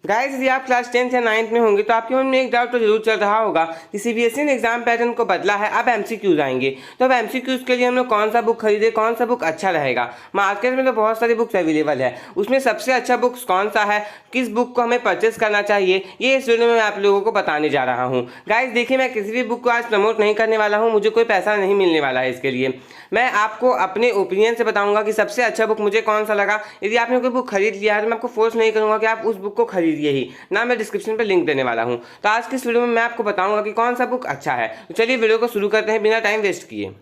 Guys यदि आप class 10th या 9th में होंगे तो आपके मन में एक डाउट तो जरूर चल रहा होगा कि सीबीएसई ने एग्जाम पैटर्न को बदला है, अब एमसीक्यूज आएंगे। तो अब एमसीक्यूज के लिए हम लोग कौन सा बुक खरीदे, कौन सा बुक अच्छा रहेगा। मार्केट में तो बहुत सारी बुक्स अवेलेबल है, उसमें सबसे अच्छा बुक्स कौन सा है, किस बुक को हमें परचेस करना चाहिए, ये इस वीडियो में मैं आप लोगों को बताने जा रहा हूँ। गाइस देखिए, मैं किसी भी बुक को आज प्रमोट नहीं करने वाला हूँ, मुझे कोई पैसा नहीं मिलने वाला है इसके लिए। मैं आपको अपने ओपिनियन से बताऊंगा कि सबसे अच्छा बुक मुझे कौन सा लगा। यदि आपने कोई बुक खरीद लिया है तो मैं आपको फोर्स नहीं करूंगा कि आप उस बुक को खरीदिए ही ना, मैं डिस्क्रिप्शन पे लिंक देने वाला हूं। तो आज की इस वीडियो में मैं आपको बताऊंगा कि कौन सा बुक अच्छा है। तो चलिए वीडियो को शुरू करते हैं बिना टाइम वेस्ट किए।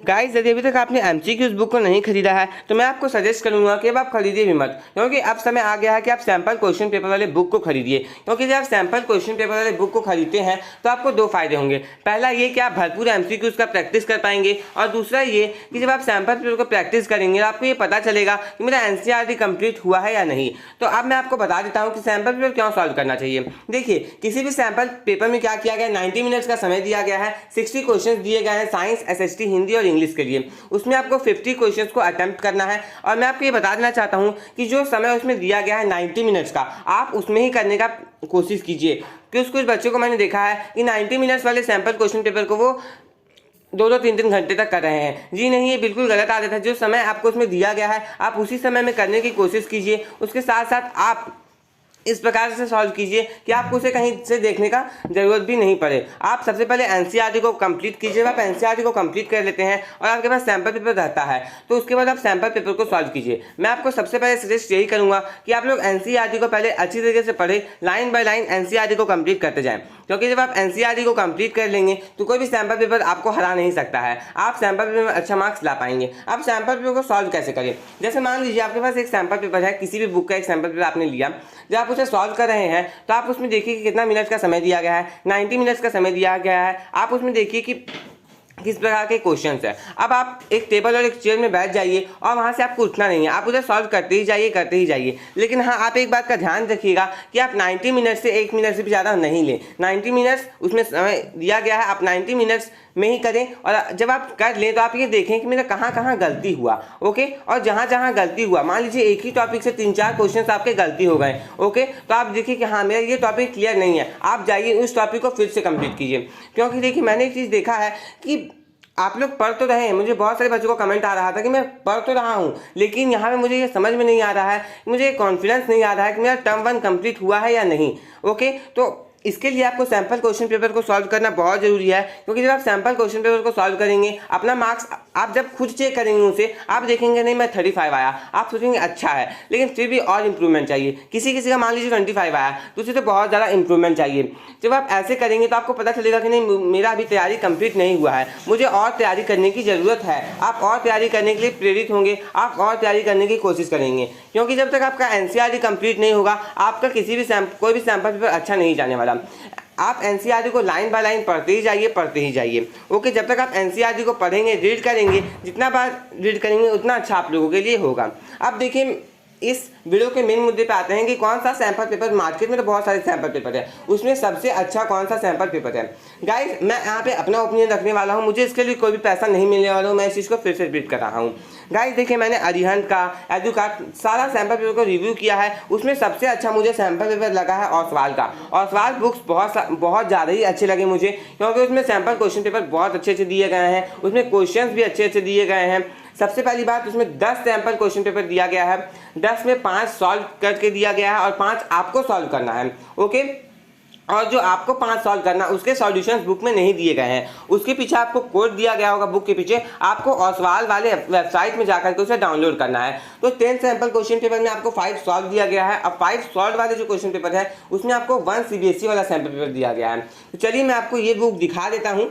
गाइस यदि अभी तक आपने एमसीक्यूज बुक को नहीं खरीदा है तो मैं आपको सजेस्ट करूंगा कि अब आप खरीदिए भी मत, क्योंकि अब समय आ गया है कि आप सैंपल क्वेश्चन पेपर वाले बुक को खरीदिए। क्योंकि जब आप सैंपल क्वेश्चन पेपर वाले बुक को खरीदते हैं तो आपको दो फायदे होंगे। पहला ये कि आप भरपूर एमसीक्यूज का प्रैक्टिस कर पाएंगे, और दूसरा ये कि जब आप सैंपल पेपर को प्रैक्टिस करेंगे आपको ये पता चलेगा कि मेरा एनसीईआरटी कंप्लीट हुआ है या नहीं। तो अब मैं आपको बता देता हूँ कि सैंपल पेपर क्यों सॉल्व करना चाहिए। देखिए, किसी भी सैंपल पेपर में क्या किया गया है, 90 मिनट्स का समय दिया गया है, 60 क्वेश्चन दिए गए हैं साइंस, एसएसटी, हिंदी और इंग्लिश के लिए। उसमें आपको 50 क्वेश्चंस को अटेम्प्ट करना है। और मैं आपको ये बता देना चाहता हूं कि जो समय उसमें दिया गया है 90 मिनट्स का, आप उसमें ही करने का कोशिश कीजिए। कुछ बच्चों को मैंने देखा है कि 90 मिनट्स वाले सैंपल क्वेश्चन पेपर को वो 2-3 घंटे तक कर रहे हैं। जी नहीं, ये बिल्कुल गलत आदत है। जो समय आपको उसमें दिया गया है आप उसी समय में करने की कोशिश कीजिए। उसके साथ साथ आप इस प्रकार से सॉल्व कीजिए कि आपको उसे कहीं से देखने का जरूरत भी नहीं पड़े। आप सबसे पहले एनसीईआरटी को कंप्लीट कीजिए। आप एनसीईआरटी को कंप्लीट कर लेते हैं और आपके पास सैंपल पेपर रहता है तो उसके बाद आप सैंपल पेपर को सॉल्व कीजिए। मैं आपको सबसे पहले सजेस्ट यही करूंगा कि आप लोग एनसीईआरटी को पहले अच्छी तरीके से पढ़े, लाइन बाय लाइन एनसीईआरटी को कंप्लीट करते जाएं। क्योंकि जब आप एनसीईआरटी को कंप्लीट कर लेंगे तो कोई भी सैंपल पेपर आपको हरा नहीं सकता है। आप सैंपल पेपर में अच्छा मार्क्स ला पाएंगे। आप सैंपल पेपर को सॉल्व कैसे करें, जैसे मान लीजिए आपके पास एक सैंपल पेपर है, किसी भी बुक का एक सैंपल पेपर आपने लिया। जब आप उसे सॉल्व कर रहे हैं तो आप उसमें देखिए कि कितना मिनट का समय दिया गया है, 90 मिनट्स का समय दिया गया है। आप उसमें देखिए कि किस प्रकार के क्वेश्चंस है। अब आप एक टेबल और एक चेयर में बैठ जाइए और वहां से आपको उठना नहीं है, आप उधर सॉल्व करते ही जाइए। लेकिन हाँ, आप एक बात का ध्यान रखिएगा कि आप 90 मिनट से 1 मिनट से भी ज़्यादा नहीं लें। 90 मिनट्स उसमें समय दिया गया है, आप 90 मिनट्स में ही करें। और जब आप कर लें तो आप ये देखें कि मेरा कहाँ कहाँ गलती हुआ। ओके, और जहाँ जहाँ गलती हुआ, मान लीजिए एक ही टॉपिक से 3-4 क्वेश्चन आपके गलती हो गए। ओके, तो आप देखिए कि हाँ मेरा ये टॉपिक क्लियर नहीं है, आप जाइए उस टॉपिक को फिर से कंप्लीट कीजिए। क्योंकि देखिए, मैंने एक चीज़ देखा है कि आप लोग पढ़ तो रहे हैं, मुझे बहुत सारे बच्चों को कमेंट आ रहा था कि मैं पढ़ तो रहा हूँ लेकिन यहाँ पे मुझे ये समझ में नहीं आ रहा है, मुझे कॉन्फिडेंस नहीं आ रहा है कि मेरा टर्म 1 कंप्लीट हुआ है या नहीं। ओके, तो इसके लिए आपको सैंपल क्वेश्चन पेपर को सॉल्व करना बहुत जरूरी है। क्योंकि जब आप सैंपल क्वेश्चन पेपर को सॉल्व करेंगे, अपना मार्क्स आप जब खुद चेक करेंगे उसे, आप देखेंगे नहीं मैं 35 आया, आप सोचेंगे अच्छा है, लेकिन फिर भी और इंप्रूवमेंट चाहिए। किसी किसी का मान लीजिए 25 आया तो उसे तो बहुत ज़्यादा इंप्रूवमेंट चाहिए। जब आप ऐसे करेंगे तो आपको पता चलेगा कि नहीं मेरा अभी तैयारी कंप्लीट नहीं हुआ है, मुझे और तैयारी करने की ज़रूरत है। आप और तैयारी करने के लिए प्रेरित होंगे, आप और तैयारी करने की कोशिश करेंगे। क्योंकि जब तक आपका एनसीईआरटी कंप्लीट नहीं होगा आपका कोई भी सैंपल पेपर अच्छा नहीं जाने वाला। आप एनसीईआरटी को लाइन बाय लाइन पढ़ते ही जाइए। ओके, जब तक आप एनसीईआरटी को पढ़ेंगे, रीड करेंगे, जितना बार रीड करेंगे उतना अच्छा आप लोगों के लिए होगा। अब देखिए, इस वीडियो के मेन मुद्दे पे आते हैं कि कौन सा सैंपल पेपर, मार्केट में तो बहुत सारे सैंपल पेपर है, उसमें सबसे अच्छा कौन सा सैंपल पेपर है। गाइस मैं यहाँ पे अपना ओपिनियन रखने वाला हूँ, मुझे इसके लिए कोई भी पैसा नहीं मिलने वाला हूँ, मैं इस चीज़ को फिर से रिपीट कर रहा हूँ। गाइस देखिए, मैंने अरिहंत का, एजुकार्ट, सारा सैंपल पेपर को रिव्यू किया है। उसमें सबसे अच्छा मुझे सैंपल पेपर लगा है ओसवाल का। ओसवाल बुक्स बहुत ज़्यादा ही अच्छे लगे मुझे, क्योंकि उसमें सैंपल क्वेश्चन पेपर बहुत अच्छे अच्छे दिए गए हैं, उसमें क्वेश्चंस भी अच्छे अच्छे दिए गए हैं। सबसे पहली बात, उसमें 10 सैंपल क्वेश्चन पेपर दिया गया है, 10 में 5 सॉल्व करके दिया गया है और 5 आपको सॉल्व करना है। ओके, और जो आपको 5 सॉल्व करना उसके सॉल्यूशंस बुक में नहीं दिए गए हैं, उसके पीछे आपको कोड दिया गया होगा, बुक के पीछे आपको ओसवाल वाले वेबसाइट में जाकर के उसे डाउनलोड करना है। तो 10 सैंपल क्वेश्चन पेपर में आपको 5 सॉल्व दिया गया है। अब 5 सॉल्व वाले जो क्वेश्चन पेपर है उसमें आपको 1 सीबीएसई वाला सैंपल पेपर दिया गया है। तो चलिए मैं आपको ये बुक दिखा देता हूँ।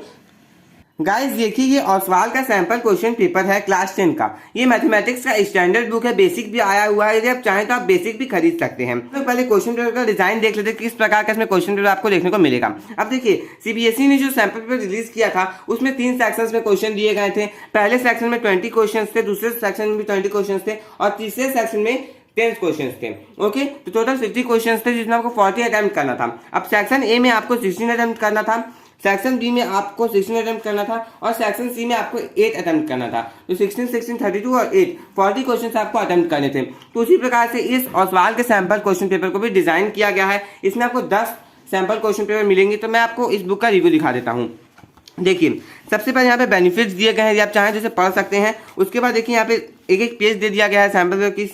गाइस देखिए, ये ओसवाल का सैंपल क्वेश्चन पेपर है क्लास 10 का। ये मैथमेटिक्स का स्टैंडर्ड बुक है, बेसिक भी आया हुआ है। यदि आप चाहें तो आप बेसिक भी खरीद सकते हैं। तो पहले क्वेश्चन पेपर का डिजाइन देख लेते हैं, किस प्रकार का इसमें क्वेश्चन पेपर आपको देखने को मिलेगा। अब देखिए, सीबीएसई ने जो सैंपल पेपर रिलीज किया था उसमें 3 सेक्शंस में क्वेश्चन दिए गए थे। पहले सेक्शन में 20 क्वेश्चन थे, दूसरे सेक्शन में भी 20 क्वेश्चन थे और तीसरे सेक्शन में 10 क्वेश्चन थे। ओके, तो टोटल 50 क्वेश्चन थे जिसमें आपको 40 अटेम्प्ट करना था। अब सेक्शन ए में आपको 16 अटेम्प्ट करना था, सेक्शन बी में आपको 16 अटेम्प्ट करना था और सेक्शन सी में आपको 8 अटेम्प्ट करना था। तो 16, 16, 32 और 8 40 क्वेश्चन आपको अटेम्प्ट करने थे। तो उसी प्रकार से इस ओसवाल के सैंपल क्वेश्चन पेपर को भी डिजाइन किया गया है। इसमें आपको 10 सैंपल क्वेश्चन पेपर मिलेंगे। तो मैं आपको इस बुक का रिव्यू दिखा देता हूँ। देखिए सबसे पहले यहाँ पे बेनिफिट्स दिए गए हैं, आप चाहें जैसे पढ़ सकते हैं। उसके बाद देखिए यहाँ पे एक एक पेज दे दिया गया है सैंपल पेपर, किस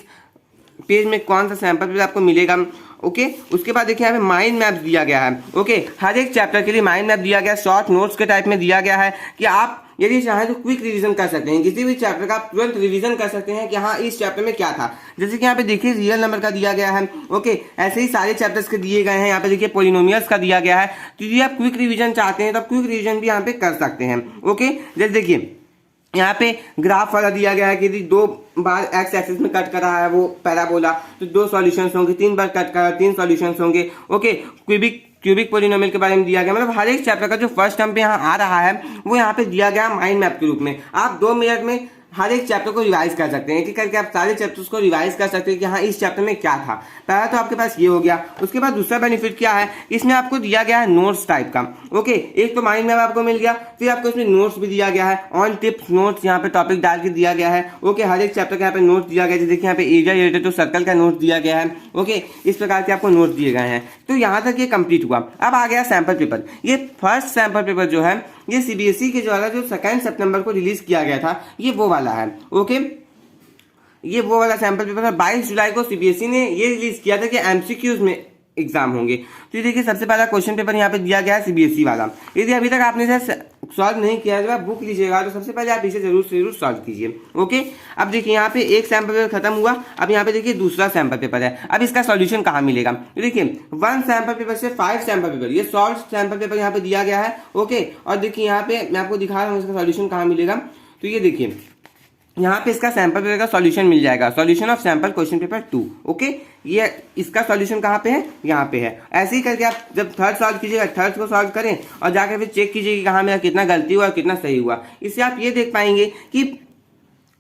पेज में कौन सा सैंपल पेपर आपको मिलेगा। ओके, उसके बाद देखिए यहाँ पे माइंड मैप दिया गया है। ओके, हर एक चैप्टर के लिए माइंड मैप दिया गया है, शॉर्ट नोट्स के टाइप में दिया गया है कि आप यदि चाहें तो क्विक रिवीजन कर सकते हैं। किसी भी चैप्टर का आप तुरंत रिवीजन कर सकते हैं कि हाँ इस चैप्टर में क्या था। जैसे कि यहाँ पे देखिए रियल नंबर का दिया गया है। ओके, ऐसे ही सारे चैप्टर्स के दिए गए हैं। यहाँ पे देखिए पॉलिनोमियल्स का दिया गया है। तो यदि आप क्विक रिवीजन चाहते हैं तो आप क्विक रिवीजन भी यहाँ पे कर सकते हैं। ओके, जैसे देखिए यहाँ पे ग्राफ वाला दिया गया है कि यदि 2 बार एक्स एक्सिस में कट कर रहा है वो पैराबोला, तो 2 सॉल्यूशंस होंगे, 3 बार कट कर 3 सॉल्यूशंस होंगे। ओके, क्यूबिक पॉलिनोमियल के बारे में दिया गया। मतलब हर एक चैप्टर का जो फर्स्ट टर्म पे यहाँ आ रहा है वो यहाँ पे दिया गया माइंड मैप के रूप में। आप 2 मिनट में हर एक चैप्टर को रिवाइज कर सकते हैं, एक करके आप सारे चैप्टर्स को रिवाइज कर सकते हैं कि हाँ इस चैप्टर में क्या था। पहला तो आपके पास ये हो गया। उसके बाद दूसरा बेनिफिट क्या है, इसमें आपको दिया गया है नोट्स टाइप का। ओके, एक तो माइंड मैप आपको मिल गया, फिर आपको इसमें नोट्स भी दिया गया है, ऑन टिप्स नोट्स यहाँ पे टॉपिक डाल के दिया गया है। ओके, हर एक चैप्टर का यहाँ पे नोट दिया गया है। देखिए यहाँ पे एरिया रिलेटेड तो सर्कल का नोट दिया गया है। ओके, इस प्रकार के आपको नोट दिए गए हैं। तो यहाँ तक ये कंप्लीट हुआ। अब आ गया सैंपल पेपर। ये फर्स्ट सैंपल पेपर जो है ये सीबीएसई के द्वारा जो 2 सितंबर को रिलीज किया गया था, ये वो वाला है। ओके, ये वो वाला सैंपल पेपर है। 22 जुलाई को सीबीएसई ने ये रिलीज किया था कि एमसीक्यूज में एग्जाम होंगे। तो ये देखिए सबसे पहला क्वेश्चन पेपर यहाँ पे दिया गया है सीबीएसई वाला। यदि अभी तक आपने इसे सॉल्व नहीं किया है तो आप बुक लीजिएगा तो सबसे पहले आप इसे जरूर से जरूर सॉल्व कीजिए। ओके, अब देखिए यहाँ पे एक सैंपल पेपर खत्म हुआ। अब यहाँ पे देखिए दूसरा सैंपल पेपर है। अब इसका सॉल्यूशन कहाँ मिलेगा, तो देखिए 1 सैंपल पेपर से 5 सैंपल पेपर, ये सॉल्व सैंपल पेपर यहाँ पे दिया गया है। ओके, और देखिए यहाँ पे मैं आपको दिखा रहा हूँ इसका सॉल्यूशन कहाँ मिलेगा। तो ये देखिए यहाँ पे इसका सैंपल पेपर का सॉल्यूशन मिल जाएगा, solution of sample question paper 2। Okay, ये इसका सॉल्यूशन कहाँ पे है, यहाँ पे है। ऐसे ही करके आप जब थर्ड सॉल्व कीजिएगा, थर्ड को सॉल्व करें और जाकर फिर चेक कीजिए कि कहाँ मेरा कितना गलती हुआ और कितना सही हुआ। इससे आप ये देख पाएंगे कि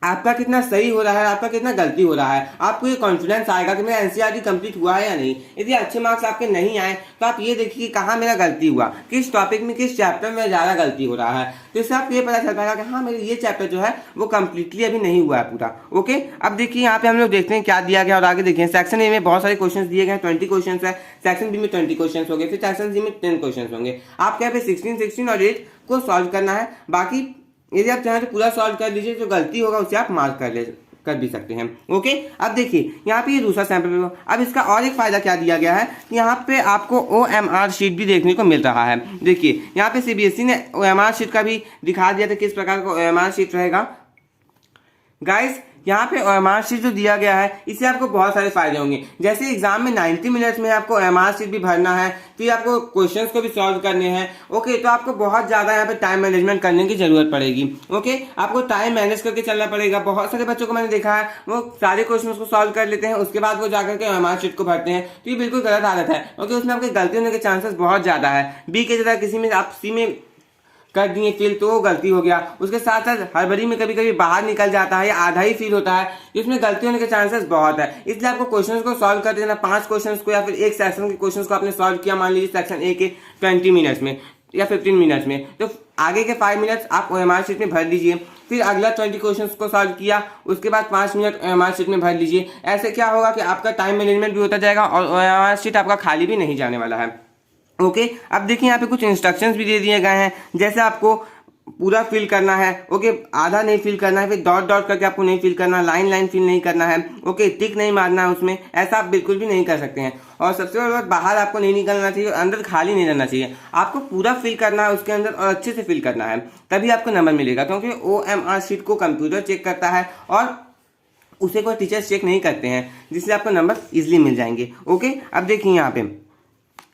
आपका कितना सही हो रहा है, आपका कितना गलती हो रहा है। आपको ये कॉन्फिडेंस आएगा कि मेरा एनसीईआरटी कंप्लीट हुआ है या नहीं। यदि अच्छे मार्क्स आपके नहीं आए तो आप ये देखिए कि कहाँ मेरा गलती हुआ, किस टॉपिक में किस चैप्टर में ज़्यादा गलती हो रहा है। तो इससे आपको ये पता चल पाएगा कि हाँ मेरे ये चैप्टर जो है वो कम्प्लीटली अभी नहीं हुआ है पूरा। ओके, अब देखिए यहाँ पे हम लोग देखते हैं क्या दिया गया और आगे देखिए सेक्शन ए में बहुत सारे क्वेश्चन दिए गए हैं, 20 क्वेश्चन है। सेक्शन बी में 20 क्वेश्चन हो गए, फिर सेक्शन सी में 10 क्वेश्चन होंगे। आपके यहाँ पे 16, 16 और 8 को सॉल्व करना है। बाकी यदि आप चाहें तो पूरा सॉल्व कर लीजिए, जो गलती होगा उसे आप मार्क कर भी सकते हैं। ओके, अब देखिए यहाँ पे ये दूसरा सैंपल पेपर। अब इसका और एक फायदा क्या दिया गया है, यहाँ पे आपको OMR शीट भी देखने को मिल रहा है। देखिए यहाँ पे सीबीएसई ने OMR शीट का भी दिखा दिया था किस प्रकार का OMR शीट रहेगा। गाइस यहाँ पे OMR शीट जो दिया गया है इससे आपको बहुत सारे फायदे होंगे। जैसे एग्जाम में 90 मिनट्स में आपको OMR शीट भी भरना है, फिर आपको क्वेश्चंस को भी सॉल्व करने हैं। ओके, तो आपको बहुत ज्यादा यहाँ पे टाइम मैनेजमेंट करने की जरूरत पड़ेगी। ओके, आपको टाइम मैनेज करके चलना पड़ेगा। बहुत सारे बच्चों को मैंने देखा है वो सारे क्वेश्चन को सॉल्व कर लेते हैं, उसके बाद वो जाकर के OMR शीट को भरते हैं। तो ये बिल्कुल गलत आदत है। ओके, उसमें आपकी गलती होने के चांसेस बहुत ज्यादा है। बी के जगह किसी में आप सी में कर दिए फिल तो वो गलती हो गया। उसके साथ साथ हड़बड़ी में कभी कभी बाहर निकल जाता है या आधा ही फील होता है, इसमें गलती होने के चांसेस बहुत है। इसलिए आपको क्वेश्चंस को सॉल्व कर देना, 5 क्वेश्चंस को या फिर एक सेक्शन के क्वेश्चंस को आपने सॉल्व किया, मान लीजिए सेक्शन ए के 20 मिनट्स में या 15 मिनट्स में, तो आगे के 5 मिनट्स आप OMR शीट में भर लीजिए। फिर अगला 20 क्वेश्चंस को सॉल्व किया, उसके बाद 5 मिनट OMR शीट में भर लीजिए। ऐसे क्या होगा कि आपका टाइम मैनेजमेंट भी होता जाएगा और OMR शीट आपका खाली भी नहीं जाने वाला है। ओके, अब देखिए यहाँ पे कुछ इंस्ट्रक्शंस भी दे दिए गए हैं। जैसे आपको पूरा फिल करना है। ओके, आधा नहीं फिल करना है, फिर डॉट डॉट करके आपको नहीं फिल करना, लाइन लाइन फिल नहीं करना है। ओके, टिक नहीं मारना है उसमें, ऐसा आप बिल्कुल भी नहीं कर सकते हैं। और सबसे बड़ी बात, बाहर आपको नहीं निकलना चाहिए, अंदर खाली नहीं रहना चाहिए। आपको पूरा फिल करना है उसके अंदर और अच्छे से फिल करना है, तभी आपको नंबर मिलेगा। क्योंकि OMR शीट को कंप्यूटर चेक करता है और उसे कोई टीचर्स चेक नहीं करते हैं, जिससे आपको नंबर इजिली मिल जाएंगे। ओके, अब देखिए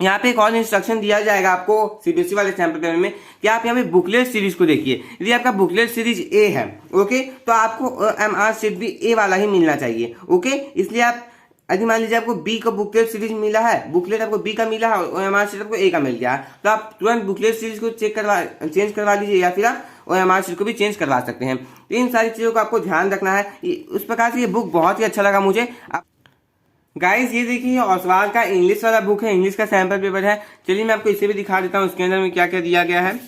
यहाँ पे एक और इंस्ट्रक्शन दिया जाएगा आपको सीबीएसई वाले सैंपल पेपर में कि आप यहाँ पे बुकलेट सीरीज को देखिए। यदि आपका बुकलेट सीरीज ए है, ओके, तो आपको OMR शीट भी ए वाला ही मिलना चाहिए। ओके, इसलिए आप यदि मान लीजिए आपको बी का बुकलेट सीरीज मिला है, बुकलेट आपको बी का मिला है और OMR शीट आपको ए का मिल गया है, तो आप तुरंत बुकलेट सीरीज को चेंज करवा लीजिए या फिर आप OMR शीट को भी चेंज करवा सकते हैं। तो इन सारी चीज़ों को आपको ध्यान रखना है। उस प्रकार से ये बुक बहुत ही अच्छा लगा मुझे। गाइस ये देखिए ये ओसवाल का इंग्लिश वाला बुक है, इंग्लिश का सैंपल पेपर है। चलिए मैं आपको इसे भी दिखा देता हूँ, उसके अंदर में क्या क्या दिया गया है।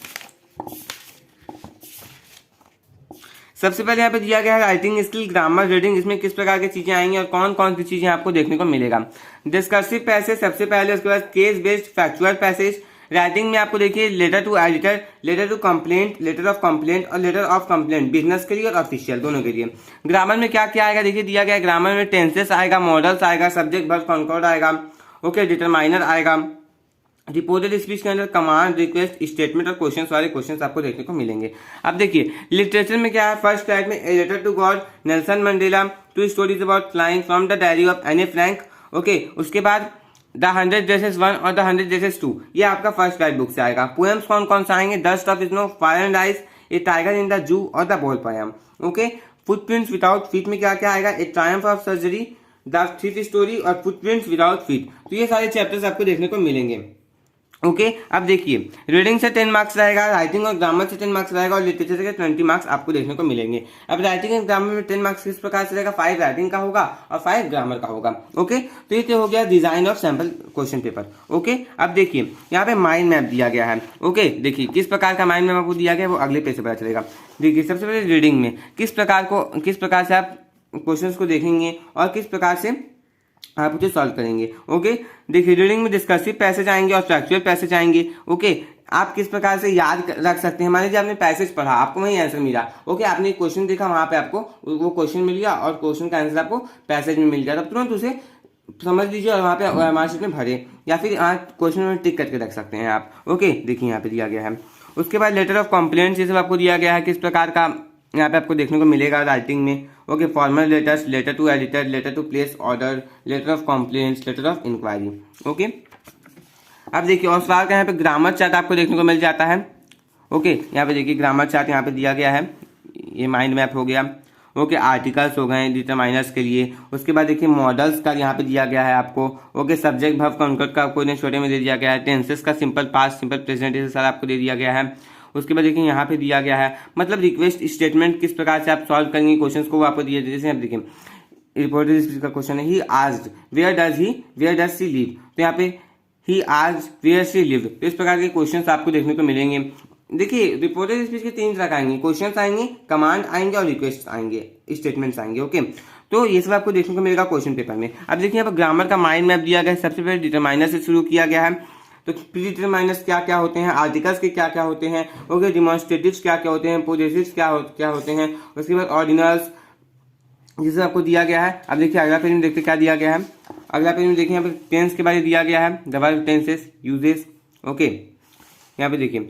सबसे पहले यहाँ पे दिया गया है राइटिंग स्किल, ग्रामर, रीडिंग, इसमें किस प्रकार की चीजें आएंगी और कौन कौन सी चीजें आपको देखने को मिलेगा। डिस्कर्सिव पैसेज सबसे पहले, उसके बाद case based factual passage. Writing में आपको देखिए letter to editor, letter to complaint, letter of complaint और लेटर ऑफ कंप्लेंट, बिजनेस के लिए और ऑफिशियल दोनों के लिए। ग्रामर में क्या क्या आएगा देखिए, दिया गया है ग्रामर में टेंसेस आएगा, मॉडल्स आएगा, सब्जेक्ट वर्ब कॉन्कॉर्ड आएगा, ओके, डिटरमाइनर आएगा। रिपोर्टेड स्पीच के अंदर कमांड, रिक्वेस्ट, स्टेटमेंट और क्वेश्चंस वाले क्वेश्चंस आपको देखने को मिलेंगे। अब देखिए लिटरेचर में क्या है, फर्स्ट टाइप में a letter to God, Nelson Mandela, two stories about flying from the diary of Anne Frank, okay. उसके बाद द 100 ड्रेसेस 1 और द 100 ड्रेसेस 2, ये आपका फर्स्ट टाइप बुक से आएगा। पोएम्स कौन कौन से आएंगे, dust of snow, fire and ice, A tiger in the zoo और द बोल poem, okay. Footprints without feet में क्या क्या आएगा, ए Triumph of surgery, the thief story और फुटप्रिंट्स विदाउट फीट। तो ये सारे चैप्टर्स आपको देखने को मिलेंगे, ओके। अब देखिए रीडिंग से 10 मार्क्स रहेगा, राइटिंग और ग्रामर से 10 मार्क्स रहेगा और लिटरेचर के 20 मार्क्स आपको देखने को मिलेंगे। अब राइटिंग एंड ग्रामर में 10 मार्क्स किस प्रकार से रहेगा, 5 राइटिंग का होगा और 5 ग्रामर का होगा, ओके। तो ये हो गया design of sample question paper, okay. अब देखिए यहाँ पे माइंड मैप दिया गया है, ओके। देखिए किस प्रकार का माइंड मैप आपको दिया गया है वो अगले पेज से पता चलेगा। देखिए सबसे पहले रीडिंग में किस प्रकार से आप क्वेश्चन को देखेंगे और किस प्रकार से आप उसे सॉल्व करेंगे, ओके। देखिए रीडिंग में डिस्कसिव पैसेज आएंगे और फैक्चुअल पैसेज आएंगे, ओके। आप किस प्रकार से याद रख सकते हैं, मान लीजिए आपने पैसेज पढ़ा, आपको वही आंसर मिला, ओके। आपने एक क्वेश्चन देखा, वहां पे आपको वो क्वेश्चन मिल गया और क्वेश्चन का आंसर आपको पैसेज में मिल गया, तब तुरंत उसे समझ लीजिए और वहाँ पे मार्कशीट में भरे या फिर क्वेश्चन में टिक करके रख सकते हैं आप, ओके। देखिए यहाँ पे दिया गया है। उसके बाद लेटर ऑफ कंप्लेंट्स, ये सब आपको दिया गया है, किस प्रकार का यहाँ पे आपको देखने को मिलेगा राइटिंग में, okay. Formal letters, letter to editor, letter to place order, letter of complaints, letter of enquiry, okay. अब देखिए और सवाल का यहाँ पे ग्रामर चार्ट आपको देखने को मिल जाता है, ओके। यहाँ पे देखिए ग्रामर चार्ट यहाँ पे दिया गया है, ये माइंड मैप हो गया, ओके। आर्टिकल्स हो गए डिटरमाइनर्स के लिए। उसके बाद देखिए मॉडल्स का यहाँ पे दिया गया है आपको, ओके। सब्जेक्ट वर्ब कॉन्कॉर्ड का आपको छोटे में दे दिया गया है। टेंसेस का सिंपल पास्ट, सिंपल प्रेजेंट, ये सारा आपको दे दिया गया है। उसके बाद देखिए यहाँ पे दिया गया है मतलब रिक्वेस्ट स्टेटमेंट किस प्रकार से आप सॉल्व करेंगे क्वेश्चंस को, वो आपको दिए। जैसे आप देखिए रिपोर्टेड का क्वेश्चन है, he asked where does she live, तो यहाँ पे he asked where she live. तो इस प्रकार के क्वेश्चंस आपको देखने को मिलेंगे। देखिए रिपोर्टेड स्पीच के 3 तरह के आएंगे, क्वेश्चंस आएंगे, कमांड आएंगे और रिक्वेस्ट आएंगे, स्टेटमेंट्स आएंगे, ओके। तो ये सब आपको देखने को मिलेगा क्वेश्चन पेपर में। अब देखिए यहाँ पर ग्रामर का माइंड मैप दिया गया है। सबसे पहले डिटरमाइनर से शुरू किया गया है, तो प्री डिटरमाइनर्स क्या क्या होते हैं, आर्टिकल्स के क्या क्या होते हैं, ओके। डिमॉन्स्ट्रेटिव्स क्या क्या होते हैं, पोजेसिव्स क्या होते हैं। उसके बाद ऑर्डिनल्स, जिसे आपको दिया गया है। अब देखिए अगला पेज में देखते क्या दिया गया है। अगला पेज में देखिए यहाँ पे टेंस के बारे में दिया गया है, डबल टेंसेस, यूजेस, ओके। यहाँ पे देखिए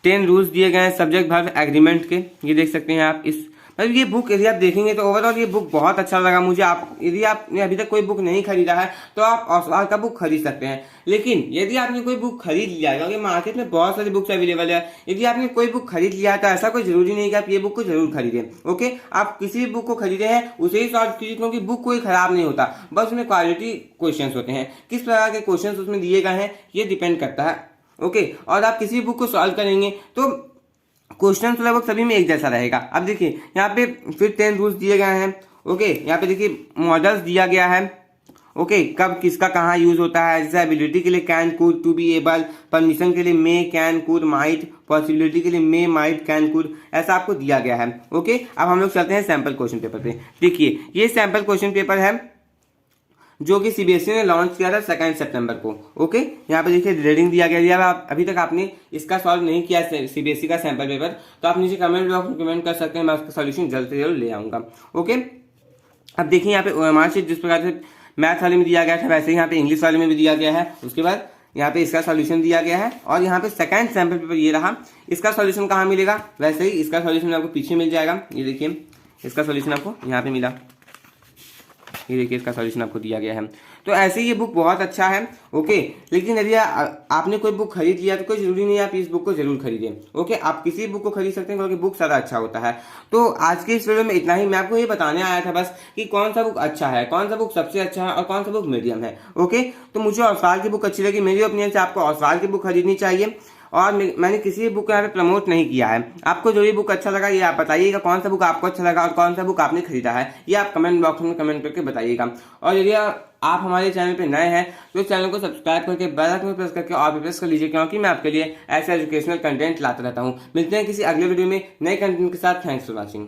10 रूल्स दिए गए हैं सब्जेक्ट वर्ब एग्रीमेंट के, ये देख सकते हैं आप। इस मतलब ये बुक यदि आप देखेंगे तो ओवरऑल ये बुक बहुत अच्छा लगा मुझे। आप यदि आपने अभी तक कोई बुक नहीं खरीदा है तो आप ओसवाल का बुक खरीद सकते हैं। लेकिन यदि आपने कोई बुक खरीद लिया है, क्योंकि मार्केट में बहुत सारी बुक्स अवेलेबल है, यदि आपने कोई बुक खरीद लिया है तो ऐसा कोई जरूरी नहीं कि आप ये बुक को जरूर खरीदें, ओके। आप किसी भी बुक को खरीदे हैं उसे ही सॉल्व कीजिए, क्योंकि बुक कोई खराब नहीं होता, बस उसमें क्वालिटी क्वेश्चन होते हैं। किस प्रकार के क्वेश्चन उसमें दिए गए हैं ये डिपेंड करता है, ओके। और आप किसी बुक को सॉल्व करेंगे तो क्वेश्चन तो लगभग सभी में एक जैसा रहेगा। अब देखिए यहाँ पे फिर 10 रूल्स दिए गए हैं, ओके। यहाँ पे देखिए मॉडल्स दिया गया है, ओके। कब किसका कहाँ यूज होता है, जैसे एबिलिटी के लिए can, could, to be able, permission के लिए may, can, could, might, possibility के लिए मे, माइट, कैन, कुड, ऐसा आपको दिया गया है, ओके। अब हम लोग चलते हैं सैंपल क्वेश्चन पेपर पे। देखिए ये सैंपल क्वेश्चन पेपर है जो कि सीबीएसई ने लॉन्च किया था 2 सितंबर को, ओके। यहाँ पे देखिए रीडिंग दिया गया है। आप अभी तक आपने इसका सॉल्व नहीं किया सीबीएसई का सैंपल पेपर तो आप नीचे कमेंट बॉक्स में कमेंट कर सकते हैं, मैं उसका सॉल्यूशन जल्द से जल्द ले आऊंगा, ओके। अब देखिए यहाँ पे ओएमआर शीट जिस प्रकार से मैथ वाले में दिया गया था वैसे ही यहाँ पे इंग्लिश वाले में भी दिया गया है। उसके बाद यहाँ पे इसका सॉल्यूशन दिया गया है और यहाँ पे सेकंड सैंपल पेपर ये रहा। इसका सॉल्यूशन कहाँ मिलेगा, वैसे ही इसका सॉल्यूशन आपको पीछे मिल जाएगा। ये देखिए इसका सॉल्यूशन आपको यहाँ पे मिला, ये देखिए इसका सॉल्यूशन आपको दिया गया है। तो ऐसे ये बुक बहुत अच्छा है, ओके। लेकिन यदि आपने कोई बुक खरीद लिया तो कोई जरूरी नहीं है आप इस बुक को जरूर खरीदें, ओके। आप किसी बुक को खरीद सकते हैं क्योंकि बुक सारा अच्छा होता है। तो आज के इस वीडियो में इतना ही। मैं आपको ये बताने आया था बस कि कौन सा बुक अच्छा है, कौन सा बुक सबसे अच्छा है और कौन सा बुक मीडियम है, ओके। तो मुझे ओसवाल की बुक अच्छी लगी, मेरी ओपिनियन से आपको ओसवाल की बुक खरीदनी चाहिए। और मैंने किसी भी बुक को यहाँ पे प्रमोट नहीं किया है। आपको जो भी बुक अच्छा लगा ये आप बताइएगा, कौन सा बुक आपको अच्छा लगा और कौन सा बुक आपने खरीदा है, ये आप कमेंट बॉक्स में कमेंट करके बताइएगा। और यदि आप हमारे चैनल पे नए हैं तो इस चैनल को सब्सक्राइब करके बेल आइकन प्रेस करके और भी प्रेस कर लीजिए, क्योंकि मैं आपके लिए ऐसे एजुकेशनल कंटेंट लाता रहता हूँ। मिलते हैं किसी अगले वीडियो में नए कंटेंट के साथ। Thanks for watching.